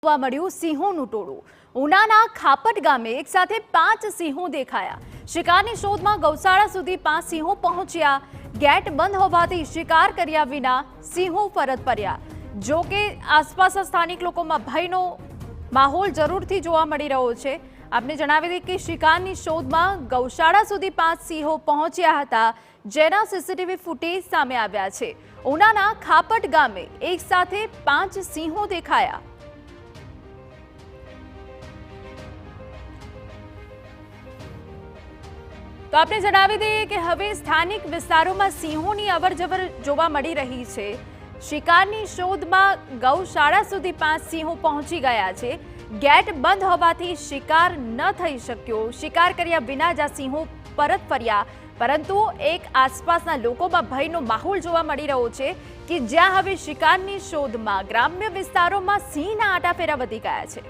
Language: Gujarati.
જોવા મળ્યું સિંહોનું ટોળું। ઉનાના ખાપટ ગામે એક સાથે 5 સિંહો દેખાયા। શિકારની શોધમાં ગૌશાળા સુધી 5 સિંહો પહોંચ્યા। ગેટ બંધ હોવાથી શિકાર કર્યા વિના સિંહો પરત ફર્યા। જો કે આસપાસના સ્થાનિક લોકોમાં ભયનો માહોલ જરૂરથી જોવા મળી રહ્યો છે। આપને જણાવી દઈએ કે શિકારની શોધમાં ગૌશાળા સુધી 5 સિંહો પહોંચ્યા હતા, જેના સીસીટીવી ફૂટેજ સામે આવ્યા છે। ઉનાના ખાપટ ગામે એક સાથે 5 સિંહો દેખાયા। તો આપણે જણાવી દઈએ કે હવે સ્થાનિક વિસ્તારોમાં સિંહોની અવરજવર જોવા મળી રહી છે। શિકારની શોધમાં ગૌશાળા સુધી 5 સિંહો પહોંચી ગયા છે। ગેટ બંધ હોવાથી શિકાર ન થઈ શક્યો। શિકાર કર્યા વિના જ આ સિંહો પરત ફર્યા, પરંતુ એક આસપાસના લોકોમાં ભયનો માહોલ જોવા મળી રહ્યો છે કે જ્યાં હવે શિકારની શોધમાં ગ્રામ્ય વિસ્તારોમાં સિંહના આટાફેરા વધી ગયા છે।